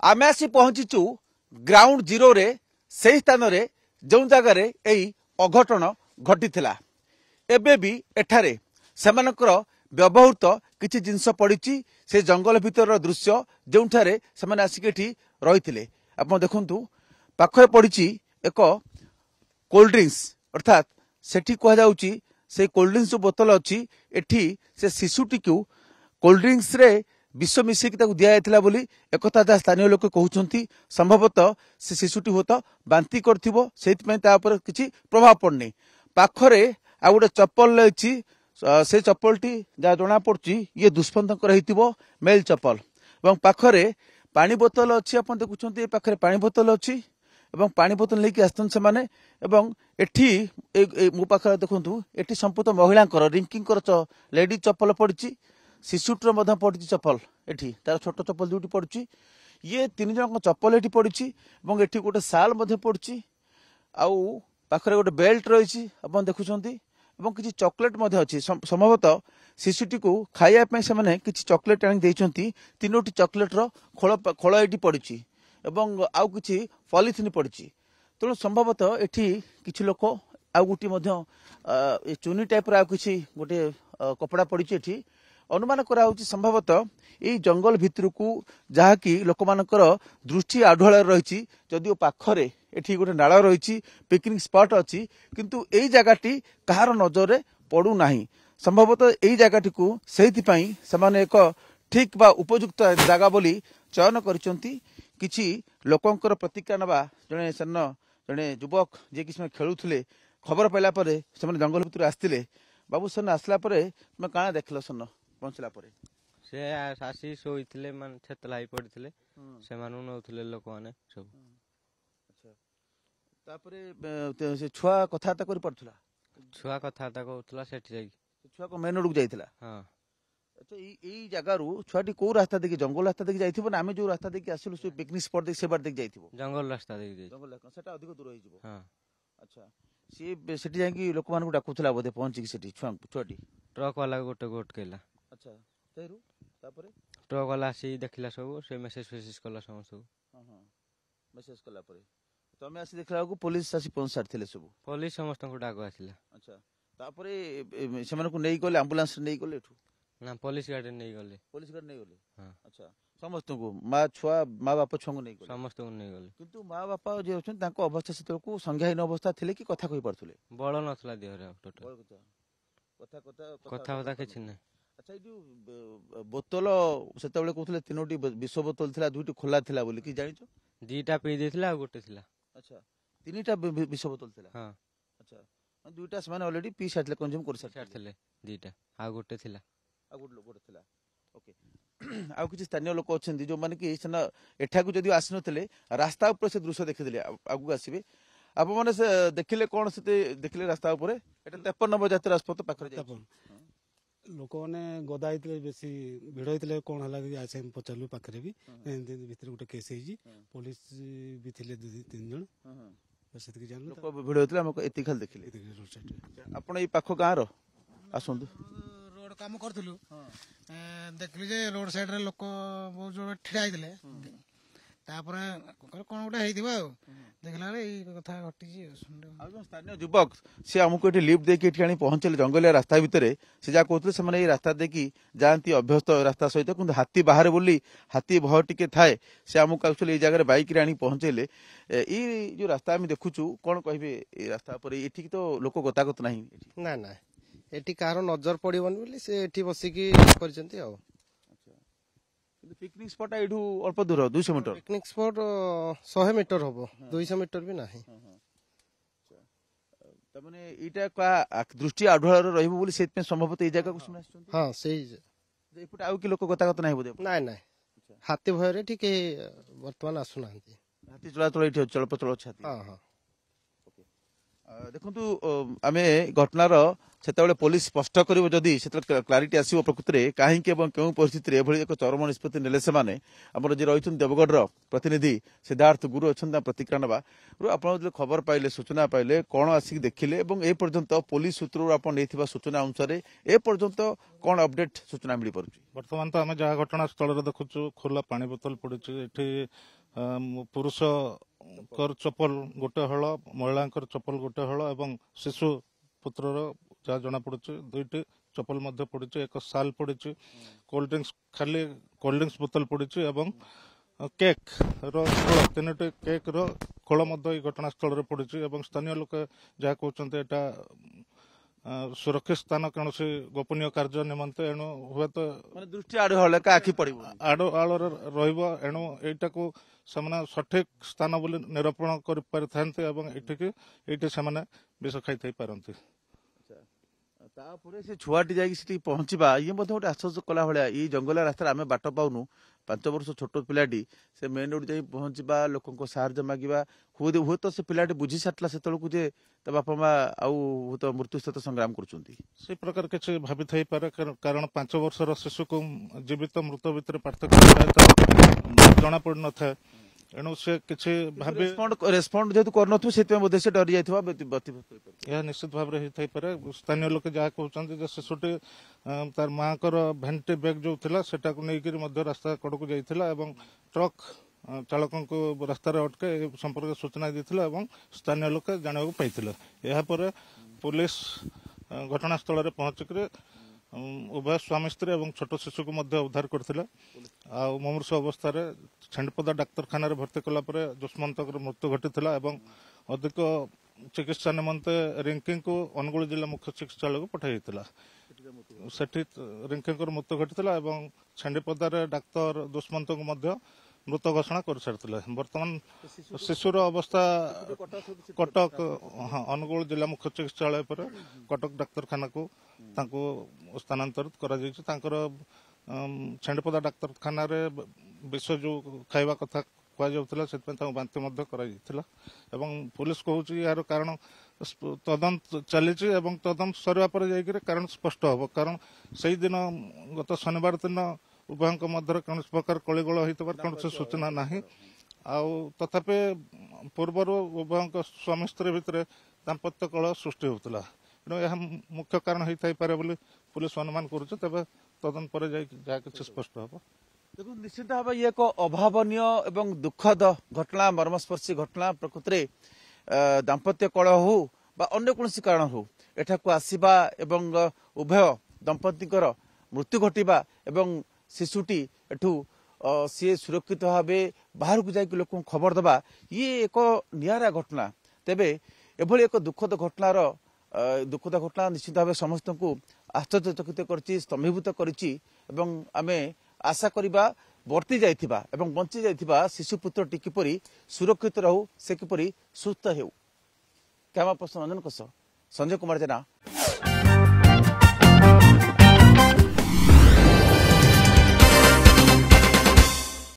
आमे आसी पहुंचीचु ground zero रे से स्थान रे जो जगार यही अघटन घटी एबे भी एठारे सेमानकर व्यवहृत किछि जिनस पड़ी से जंगल भितर दृश्य जो से आसिक रही आप देखु पाखे पड़ी एक कोल्ड ड्रिंक्स अर्थात सेठी कहुच्छी से कोल्ड ड्रिंक्स जो बोतल अच्छी एठी से शिशुटी को कोल्ड ड्रिंक्स रे विष मिसेक दिया बोली एक जहाँ स्थानीय लोक कहते संभवतः से शिशुटी हुए तो बांति कर किसी प्रभाव पड़नी पाखरे आ गोटे चप्पल रही से चप्पलटी जहाँ जना पड़ी ये दुष्मंत मेल चप्पल और पाखरे पानी बोतल अच्छी आप देखुं पाखे पानी बोतल अच्छी पानी बोतल लेकिन आसते मो पाखे देखु ये संपूर्ण महिला रिंकी लेडी चप्पल पड़ी शिशुटर पड़ी चप्पल एठी तार छोट चप्पल दुटी पड़ी ये तीन जन चप्पल एठी पड़ी एठी गोटे साल पड़ी आउ पाखरे गोटे बेल्ट रही आप देखुं किसी चॉकलेट अच्छी संभवतः शिशुटी को खाइबा से किसी चॉकलेट आनी तीनोटी चॉकलेटर खोल ये पड़ी आउ किसी पॉलिथिन पड़ी तेणु संभवतः एठी किसी लोक आउ गोटे चुनी टाइप किसी गोटे कपड़ा पड़ी एठी अनुमान करा संभवतः यही जंगल भितर को जहाँकि लोक मानकर दृष्टि आढ़ुआल रही जदिओ पाखरे एठी गोटे नाल रही पिकनिक स्पॉट अच्छी किंतु यही जगहटी कहार नजर में पड़ूना संभवतः यही जगहटी को से एक ठीक बा उपयुक्त जगह बोली चयन करिछि लोकंकर प्रतिक्रिया नवा जड़े सेन जड़े युवक जी कि खेलुले खबर पाइला जंगल भितर आसते बाबू सेन आसला तुम काना देखल सेन पहुंचला से आसी शोइथिले मान छेतला ही पड़िथिले से मानु नउथिले लोक माने सब अच्छा तापरे से छुआ कथाता करि पड़थला छुआ कथाता कहउथला सेठी जाई छुआ को मेन रोड जाइथिला हां अच्छा ई जगह रु छुआटी को रास्ता देखि जंगल रास्ता देखि जाइथिबो ना आमे जो रास्ता देखि आसिलु से पिकनिक स्पॉट देखि से बार देखि जाइथिबो जंगल रास्ता देखि जाई जंगल रास्ता सेटा अधिक दूर होई जिवो हां अच्छा सी सेठी जाई कि लोक मान को डाकुथला बोधे पहुंची कि सेठी छुआटी ट्रक वाला गोटे गोट केला अच्छा तेरु तापरे ट्रक वाला सी देखिला सब से मेसेज कला समस्त हां हां मेसेज कला परे तमे आसी देखला को पुलिस आसी पहुंच सारथिले सब पुलिस समस्त को डाक आसिला अच्छा तापरे सेमान को नेई गले एम्बुलेंस नेई गले एठू ना पुलिस गाड़ी नहीं गले पुलिस गाड़ी नहीं गले हां अच्छा समस्त को माँ छुआ माँ बाप छुआ को नहीं गले समस्त को नहीं गले किंतु माँ बाप जे होछन ताको अवस्था सेतल को संज्ञाहीन अवस्था थिले कि कथा कहि परथुले बळ नथला देहरे टोटल कथा कथा कथा कथा किछ नै अच्छा जो बोतल सेतबेले कहथले तीनोटी विष बोतल थिला दुटी खोला थिला बोली कि जानिछो दुईटा पी देथिला गोटे थिला अच्छा तीनटा विष बोतल थिला हां अच्छा दुईटा समान ऑलरेडी पी साथले कंज्यूम कर साथले दुईटा आ गोटे थिला आ गोटे थिला ओके आ किछि स्थानीय लोक अछन्ती जो माने कि सेना एठा को जदी आसी नथले रास्ता ऊपर से दृश्य देखिदिले आगु आसीबे आप माने से देखिले कोन से देखिले रास्ता ऊपर एटा 53 नंबर जाति राजपथ पाखरे जाय लोक मैंने गदा होते बेसी भिड़ होते कौन है आसे पचारू पाखे भी भीतर गोटे केस पुलिस भी थे तीन जन बस लोक भिड़ होते एति खाली देखिले आपण ए पाखो गाँव आसतु रोड काम करूँ देखिली रोड साइड रे लोक बहुत जो ठिया होते कौन गोटे देखला कथा घटी स्थानीय युवक सी आमको ये लिफ्ट देखिए पहुंचले जंगलिया रास्ता भितर से जहाँ कहते हैं रास्ता देखी जाती अभ्यस्त रास्ता सहित कि हाथी बाहर बोली हाथी भय टी थाए से आमको एक्चुअली ये जगह बैक आनी पहुंचेले ये जो रास्ता आम देखुचु कौन कहे रास्ता पर ये तो लोक गतागत ना ना ना ये कहार नजर पड़ोनी से बसिकी कर पिकनिक स्पॉट एठू अल्प दूर 200 मीटर पिकनिक स्पॉट 100 मीटर हम 200 मीटर भी नहीं तमने इटा का दृष्टि आढुआल रहइबो बोली सेत संभवतः ए जगह को सुना हां सही एपट आउ कि लोक गतागत नाही बोदे नाही नाही हाथी भय रे ठीक वर्तमान आसु ना हाथी चला चला इठी चलप चलो छाती हां हां ओके ଦେଖନ୍ତୁ ଆମେ ଘଟଣାର ସେତେବେଳେ ପୋଲିସ ସ୍ପଷ୍ଟ କରିବ ଯଦି ସେତେବେଳେ କ୍ଲାରିଟି ଆସିବ ପ୍ରକୃତରେ କାହିଁକି ଏବଂ କେଉଁ ପରିସ୍ଥିତିରେ ଏଭଳି ଏକ ଚରମ ନିଷ୍ପତ୍ତି ନେଲେ ସେମାନେ। ଆମର ଯିଏ ରହିଛନ୍ତି ଦେବଗଡ଼ର ପ୍ରତିନିଧି ସିଦ୍ଧାର୍ଥ ଗୁରୁ ଅଛନ୍ତି ତାଙ୍କ ପ୍ରତିକ୍ରିୟା ନେବା। ଆପଣ ଯେତେବେଳେ ଖବର ପାଇଲେ ସୂଚନା ପାଇଲେ କଣ ଆସିକି ଦେଖିଲେ ଏବଂ ଏ ପର୍ଯ୍ୟନ୍ତ ପୋଲିସ ସୂତ୍ରରୁ ଆପଣ ନେଇଥିବା ସୂଚନା ଅନୁସାରେ ଏ ପର୍ଯ୍ୟନ୍ତ କଣ ଅପଡେଟ୍ ସୂଚନା ମିଳିପାରୁଛି? ବର୍ତ୍ତମାନ ତ ଆମେ ଯାହା ଘଟଣାସ୍ଥଳରେ ଦେଖୁଛୁ ଖୋଲା ପାଣି ବୋତଲ ପଡିଛି ଏଠି ପୁରୁଷଙ୍କର ଚପଲ ଗୋଟେ ହଳ ମହିଳାଙ୍କର ଚପଲ ଗୋଟେ ହଳ ଏବଂ ଶିଶୁ ପୁତ୍ରର ଯାହା ଜଣାପଡୁଛି 2ଟି ଚପଲ ମଧ୍ୟ ପଡିଛି ଏକ ଶାଲ ପଡିଛି ଖାଲି କୋଲ୍ଡ ଡ୍ରିଙ୍କ୍ସ ବୋତଲ ପଡିଛି ଏବଂ କେକ୍ ର ଖୋଳ 3ଟି କେକ୍ ର ଖୋଳ ମଧ୍ୟ ଏହି ଘଟଣାସ୍ଥଳରେ ପଡିଛି ଏବଂ ସ୍ଥାନୀୟ ଲୋକ ଯାହା କହୁଛନ୍ତି ଏଟା ସୁରକ୍ଷିତ ସ୍ଥାନ କୌଣସି ଗୋପନୀୟ କାର୍ଯ୍ୟ ନିମନ୍ତେ ଏଣୁ ହୁଏତ ଦୃଷ୍ଟି ଆଡୁ ହଳେ ଆଖି ପଡିବ ଆଳରେ ରହିବ ଏଣୁ ଏଇଟାକୁ ସେମାନେ ସଠିକ ସ୍ଥାନ ବୋଲି ନିରୂପଣ କରିପାରିଥାନ୍ତି ଏବଂ ଏଇଠି ସେମାନେ ବିଷ ଖାଇଥାଇ ପାରନ୍ତି। ତାପରେ ସେ ଛୁଆଟି ଯାଇକି ସେଠି ପହଞ୍ଚିବା ଇଏ ମଧ୍ୟ ଗୋଟେ ଆଶ୍ଚର୍ଯ୍ୟ କଲା ଭଳିଆ। ଏଇ ଜଙ୍ଗଲ ରାସ୍ତାରେ ଆମେ ବାଟ ପାଉନୁ 5 ବର୍ଷ ଛୋଟ ପିଲାଟି ସେ ମେନ୍ ରୋଡ୍ ଯାଇ ପହଞ୍ଚିବା ଲୋକଙ୍କ ସାହାଯ୍ୟ ମାଗିବା ହୁଏତ ସେ ପିଲାଟି ବୁଝି ସାରିଥିଲା ସେତେବେଳକୁ ଯେ ତା ବାପା ମା ଆଉ ହୁଏତ ମୃତ୍ୟୁ ସହିତ ସଂଗ୍ରାମ କରୁଛନ୍ତି। ସେ ପ୍ରକାର କିଛି ଭାବିଥାଇପାରେ କାରଣ 5 ବର୍ଷର ଶିଶୁକୁ ଜୀବିତ ମୃତ ଭିତରେ ପାର୍ଥକ୍ୟ ଜଣା ପଡିନଥାଏ ଏଣୁ ସେ କିଛି ଭାବି ରେସ୍ପଣ୍ଡ ଯେହେତୁ କରୁନଥିବ ସେଥିପାଇଁ ବୋଧେ ସେ ଡରି ଯାଇଥିବା ଏହା ନିଶ୍ଚିତ ଭାବରେ ହେଇଥାଇପାରେ। ସ୍ଥାନୀୟ ଲୋକ ଯାହା କହୁଛନ୍ତି ଯେ ଶିଶୁଟି ତାର ମାଙ୍କର ଭେଣ୍ଟି ବ୍ୟାଗ୍ ଯୋଉ ଥିଲା ସେଟାକୁ ନେଇକରି ମଧ୍ୟ ରାସ୍ତା କଡକୁ ଯାଇଥିଲା ଏବଂ ଟ୍ରକ୍ ଚାଳକଙ୍କୁ ରାସ୍ତାରେ ଅଟକାଇ ଏ ସମ୍ପର୍କରେ ସୂଚନା ଦେଇଥିଲା ଏବଂ ସ୍ଥାନୀୟ ଲୋକ ଜାଣିବାକୁ ପାଇଥିଲେ। ଏହାପରେ ପୁଲିସ ଘଟଣାସ୍ଥଳରେ ପହଞ୍ଚିକରି ଉଭୟ ସ୍ୱାମୀ ସ୍ତ୍ରୀ ଏବଂ ଛୋଟ ଶିଶୁକୁ ମଧ୍ୟ ଉଦ୍ଧାର କରିଥିଲା। ଆଉ ମୁମୂର୍ଷୁ ଅବସ୍ଥାରେ ଛେଣ୍ଡପଦା ଡାକ୍ତରଖାନାରେ ଭର୍ତ୍ତି କଲା ପରେ ଦୁଷ୍ମନ୍ତଙ୍କର ମୃତ୍ୟୁ ଘଟିଥିଲା ଏବଂ ଅଧିକ ଚିକିତ୍ସା ନିମନ୍ତେ ରିଙ୍କିଙ୍କୁ ଅନୁଗୁଳ ଜିଲ୍ଲା ମୁଖ୍ୟ ଚିକିତ୍ସାଳୟକୁ ପଠାଯାଇଥିଲା। ସେଠି ରିଙ୍କିଙ୍କର ମୃତ୍ୟୁ ଘଟିଥିଲା ଏବଂ ଛେଣ୍ଡିପଦାରେ ଡାକ୍ତର ଦୁଷ୍ମନ୍ତଙ୍କୁ ମଧ୍ୟ ମୃତ ଘୋଷଣା କରିସାରିଥିଲେ। ବର୍ତ୍ତମାନ ଶିଶୁର ଅବସ୍ଥା କଟକ ଅନୁଗୁଳ ଜିଲ୍ଲା ମୁଖ୍ୟ ଚିକିତ୍ସାଳୟ ପରେ କଟକ ଡାକ୍ତରଖାନାକୁ ତାଙ୍କୁ ସ୍ଥାନାନ୍ତରିତ କରାଯାଇଛି। ତାଙ୍କର ଛେଣ୍ଡପଦା ଡାକ୍ତରଖାନାରେ ବିଷ ଯୋଉ ଖାଇବା କଥା କୁହାଯାଉଥିଲା ସେଥିପାଇଁ ତାଙ୍କୁ ବାନ୍ତି ମଧ୍ୟ କରାଯାଇଥିଲା ଏବଂ ପୁଲିସ କହୁଛି ଏହାର କାରଣ ତଦନ୍ତ ଚାଲିଛି ଏବଂ ତଦନ୍ତ ସରିବା ପରେ ଯାଇକରି କାରଣ ସ୍ପଷ୍ଟ ହବ। କାରଣ ସେଇଦିନ ଗତ ଶନିବାର ଦିନ ଉଭୟଙ୍କ ମଧ୍ୟରେ କୌଣସି ପ୍ରକାର କଳିଗୋଳ ହୋଇଥିବାର କୌଣସି ସୂଚନା ନାହିଁ। ଆଉ ତଥାପି ପୂର୍ବରୁ ଉଭୟଙ୍କ ସ୍ୱାମୀ ସ୍ତ୍ରୀ ଭିତରେ ଦାମ୍ପତ୍ୟ କଳହ ସୃଷ୍ଟି ହେଉଥିଲା ଏଣୁ ଏହା ମୁଖ୍ୟ କାରଣ ହୋଇଥାଇପାରେ ବୋଲି ପୁଲିସ ଅନୁମାନ କରୁଛି। ତେବେ ତଦନ୍ତ ପରେ ଯାଇ ଯାହା କିଛି ସ୍ପଷ୍ଟ ହବ। ଦେଖନ୍ତୁ ନିଶ୍ଚିତ ଭାବେ ଇଏ ଏକ ଅଭାବନୀୟ ଏବଂ ଦୁଃଖଦ ଘଟଣା ମର୍ମସ୍ପର୍ଶୀ ଘଟଣା। ପ୍ରକୃତରେ ଦାମ୍ପତ୍ୟ କଳହ ହଉ ବା ଅନ୍ୟ କୌଣସି କାରଣ ହଉ ଏଠାକୁ ଆସିବା ଏବଂ ଉଭୟ ଦମ୍ପତିଙ୍କର ମୃତ୍ୟୁ ଘଟିବା ଏବଂ ଶିଶୁଟି ଏଠୁ ସିଏ ସୁରକ୍ଷିତ ଭାବେ ବାହାରକୁ ଯାଇକି ଲୋକଙ୍କୁ ଖବର ଦେବା ଇଏ ଏକ ନିଆରା ଘଟଣା। ତେବେ ଏଭଳି ଏକ ଦୁଃଖଦ ଘଟଣା ନିଶ୍ଚିତ ଭାବେ ସମସ୍ତଙ୍କୁ ଆଶ୍ଚର୍ଯ୍ୟଚକିତ କରିଛି ସ୍ତମ୍ଭୀଭୂତ କରିଛି ଏବଂ ଆମେ ଆଶା କରିବା ବର୍ତ୍ତି ଯାଇଥିବା ଏବଂ ବଞ୍ଚି ଯାଇଥିବା ଶିଶୁପୁତ୍ରଟି କିପରି ସୁରକ୍ଷିତ ରହୁ ସେ କିପରି ସୁସ୍ଥ ହେଉ। କ୍ୟାମେରା ପର୍ସନ ରଞ୍ଜନ ସହ ସଞ୍ଜୟ କୁମାର ଜେନା।